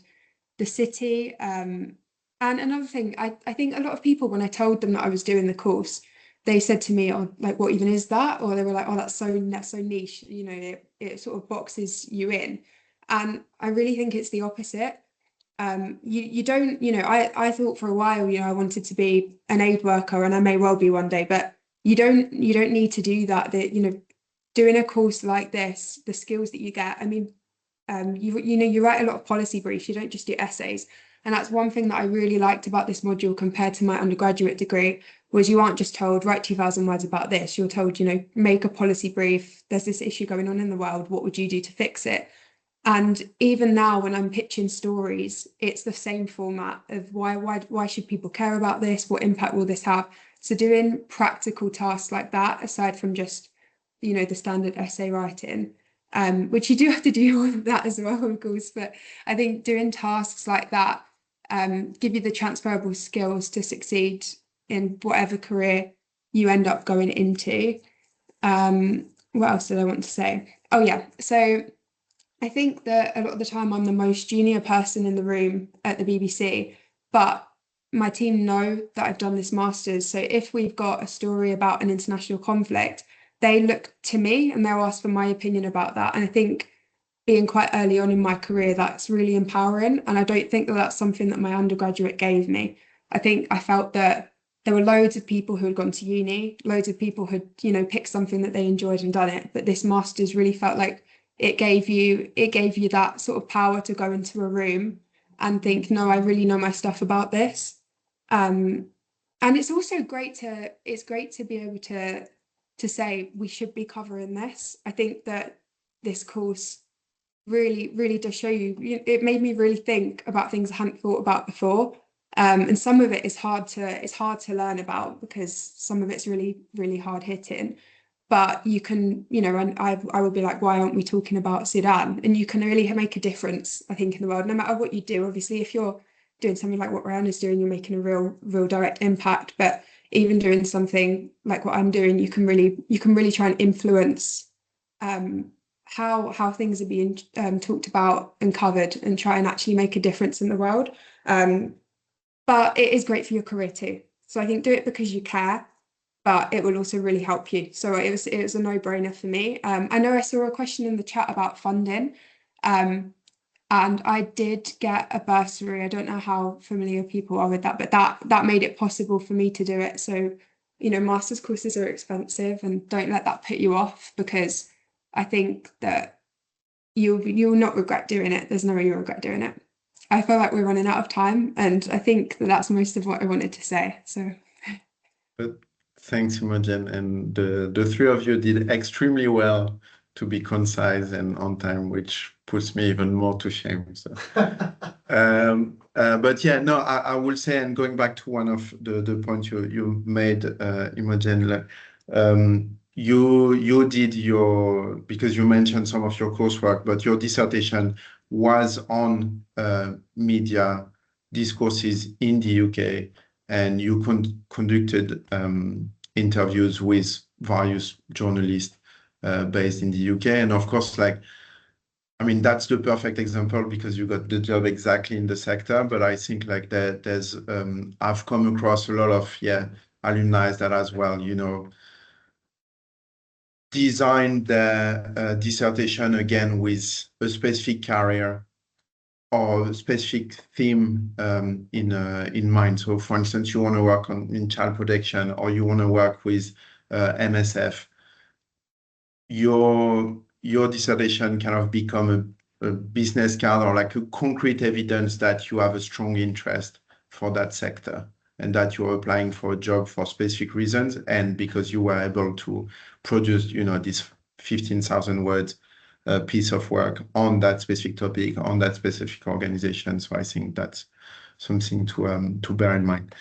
the city. And another thing, I think a lot of people, when I told them that I was doing the course, they said to me, oh, like, what even is that? Or they were like, oh, that's so niche, it sort of boxes you in. And I really think it's the opposite. You don't, I thought for a while, I wanted to be an aid worker, and I may well be one day, but you don't need to do that. Doing a course like this, the skills that you get, I mean, you write a lot of policy briefs, you don't just do essays. And that's one thing that I really liked about this module compared to my undergraduate degree, was you aren't just told, write 2,000 words about this. You're told, make a policy brief. There's this issue going on in the world. What would you do to fix it? And even now, when I'm pitching stories, it's the same format of why should people care about this? What impact will this have? So doing practical tasks like that, aside from just, the standard essay writing, which you do have to do all of that as well, of course. But I think doing tasks like that give you the transferable skills to succeed in whatever career you end up going into. What else did I want to say? Oh yeah, so I think that a lot of the time I'm the most junior person in the room at the BBC, but my team know that I've done this master's. So if we've got a story about an international conflict, they look to me and they'll ask for my opinion about that. And I think being quite early on in my career, that's really empowering. And I don't think that that's something that my undergraduate gave me. I think I felt that there were loads of people who had gone to uni, loads of people who had, picked something that they enjoyed and done it. But this master's really felt like it gave you that sort of power to go into a room and think, no, I really know my stuff about this. And it's also great to be able to say we should be covering this. I think that this course really does show you, it made me really think about things I hadn't thought about before. And some of it is hard to learn about because some of it's really hard hitting. But you can, and I would be like, why aren't we talking about Sudan? And you can really make a difference, I think, in the world, no matter what you do. Obviously, if you're doing something like what Rayana's doing, you're making a real direct impact. But even doing something like what I'm doing, you can really try and influence how things are being talked about and covered, and try and actually make a difference in the world. But it is great for your career too. So I think do it because you care, but it will also really help you. So it was a no-brainer for me. I know I saw a question in the chat about funding, and I did get a bursary. I don't know how familiar people are with that, but that made it possible for me to do it. So, master's courses are expensive, and don't let that put you off, because I think that you'll not regret doing it. There's no way you'll regret doing it. I feel like we're running out of time, and I think that that's most of what I wanted to say. So. But thanks, Imogen, and the three of you did extremely well to be concise and on time, which puts me even more to shame. So, but yeah, no, I will say, and going back to one of the points you made, Imogen, you did because you mentioned some of your coursework, but your dissertation was on media discourses in the UK, and you conducted interviews with various journalists based in the UK. And of course, that's the perfect example because you got the job exactly in the sector. But I think there's I've come across a lot of alumni that as well, designed their dissertation again with a specific career or a specific theme in mind. So for instance, you want to work in child protection, or you want to work with MSF, your dissertation kind of become a business card, or like a concrete evidence that you have a strong interest for that sector, and that you're applying for a job for specific reasons, and because you were able to produce, this 15,000 words piece of work on that specific topic, on that specific organization. So I think that's something to bear in mind.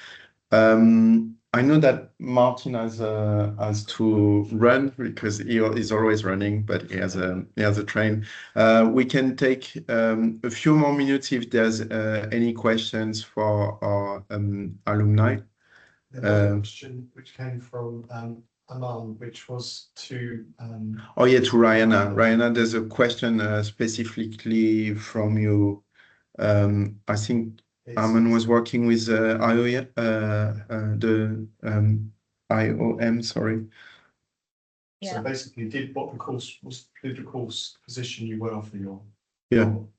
I know that Martin has to run because he is always running, but he has a train. We can take a few more minutes if there's any questions for our alumni. There was a question which came from Aman, which was to to Rayana. Rayana, there's a question specifically from you. I think Aman was working with IOM, IOM, sorry. Yeah. So basically, did the course position you well for your Yeah. role?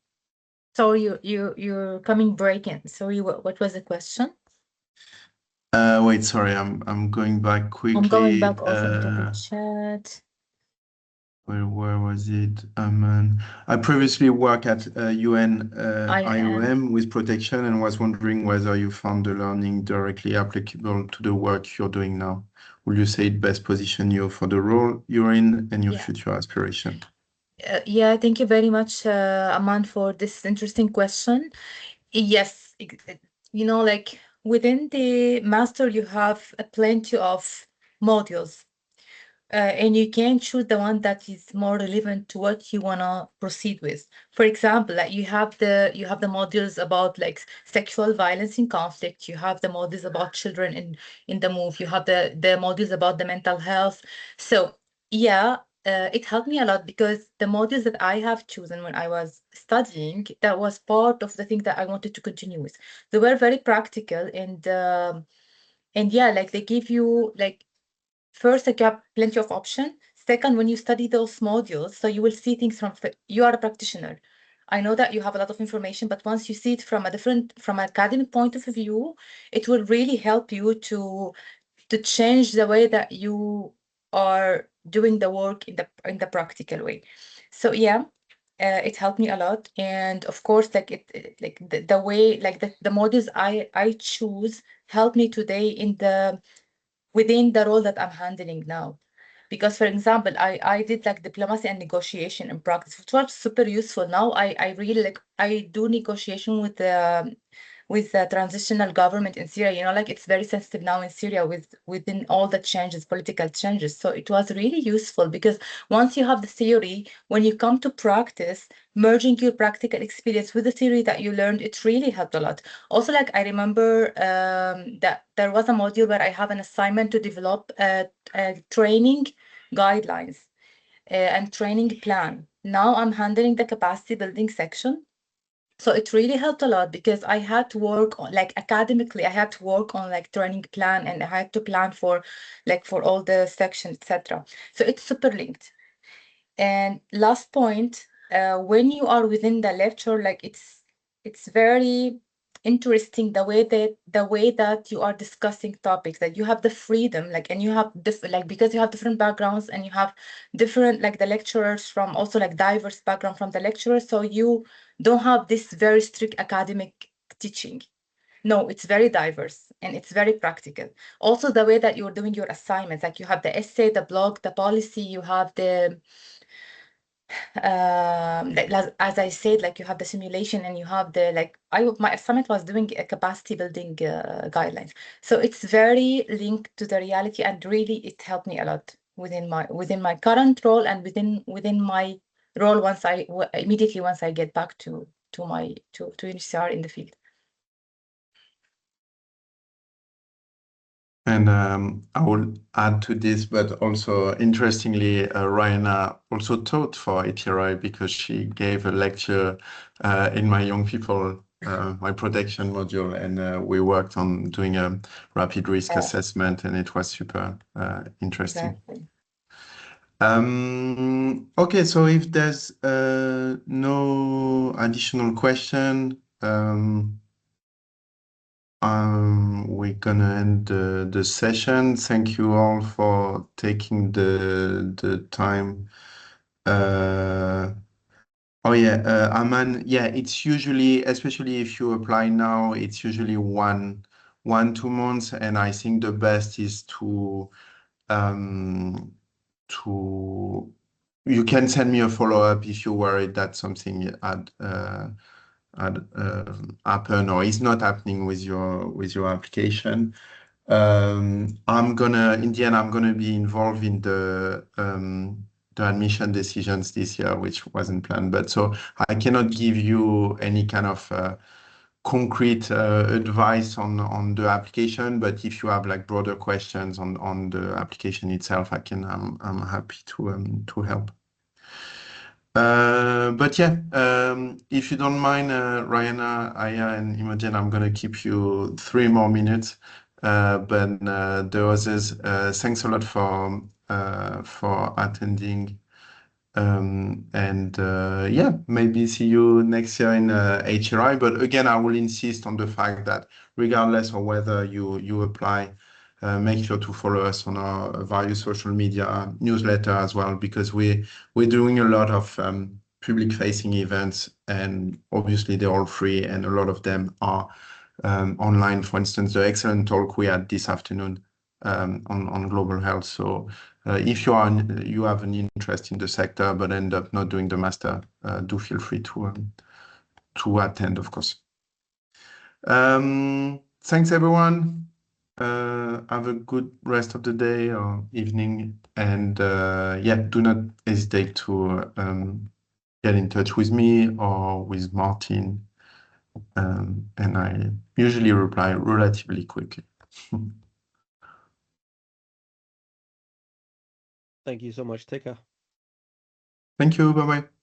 So you're coming breaking. Sorry, what was the question? Wait, sorry, I'm going back quickly. I'm going back also into the chat. Where was it? I previously worked at UN IOM with protection, and was wondering whether you found the learning directly applicable to the work you're doing now. Will you say it best position you for the role you're in and your future aspiration? Thank you very much, Aman, for this interesting question. Yes, within the master, you have plenty of modules. And you can choose the one that is more relevant to what you want to proceed with. For example, you have the modules about sexual violence in conflict. You have the modules about children in the move. You have the modules about the mental health. So it helped me a lot because the modules that I have chosen when I was studying, that was part of the thing that I wanted to continue with. They were very practical and yeah, like they give you like first like you have plenty of options. Second, when you study those modules, so you will see things you are a practitioner. I know that you have a lot of information, but once you see it from from an academic point of view, it will really help you to change the way that you are doing the work in the practical way. So yeah, it helped me a lot, and of course, like like the way like the modules I choose help me today within the role that I'm handling now. Because, for example, I did like diplomacy and negotiation in practice, which was super useful. Now I really like I do negotiation with the transitional government in Syria. You know, like it's very sensitive now in Syria within all the changes, political changes. So it was really useful because once you have the theory, when you come to practice, merging your practical experience with the theory that you learned, it really helped a lot. Also, like I remember that there was a module where I have an assignment to develop training guidelines and training plan. Now I'm handling the capacity building section. So it really helped a lot because I had to work on like academically, I had to work on like training plan and I had to plan for all the sections, etc. So it's super linked. And last point, when you are within the lecture, like it's very interesting the way that you are discussing topics, that you have the freedom, like, and you have like because you have different backgrounds and you have different like the lecturers from also like diverse background from the lecturers, so you don't have this very strict academic teaching. No, it's very diverse and it's very practical. Also, the way that you're doing your assignments, like you have the essay, the blog, the policy, you have the like, as I said, like you have the simulation and you have the like my assignment was doing a capacity building guidelines. So it's very linked to the reality and really it helped me a lot within my current role and within my role immediately once I get back to UNHCR in the field. And I will add to this, but also interestingly, Rayana also taught for HCRI because she gave a lecture in my young people, my protection module, and we worked on doing a rapid risk assessment, and it was super interesting. Exactly. Okay, so if there's no additional question, we're gonna end the session. Thank you all for taking the time. Oh yeah, Aman. Yeah, it's usually, especially if you apply now, it's usually 2 months, and I think the best is to you can send me a follow-up if you're worried that something had happen or is not happening with your application. I'm gonna be involved in the admission decisions this year, which wasn't planned, but so I cannot give you any kind of concrete advice on the application, but if you have like broader questions on the application itself, I'm happy to help. But yeah, if you don't mind, Rayana, Aija, and Imogen, I'm gonna keep you 3 more minutes. But the others, thanks a lot for attending. And yeah, maybe see you next year in HCRI. But again, I will insist on the fact that regardless of whether you apply, make sure to follow us on our various social media newsletter as well, because we're doing a lot of public-facing events, and obviously they're all free, and a lot of them are online. For instance, the excellent talk we had this afternoon on global health. So if you have an interest in the sector but end up not doing the master, do feel free to attend, of course. Thanks everyone. Have a good rest of the day or evening, and yeah, do not hesitate to get in touch with me or with Martin, and I usually reply relatively quickly. Thank you so much. Take care. Thank you. Bye-bye.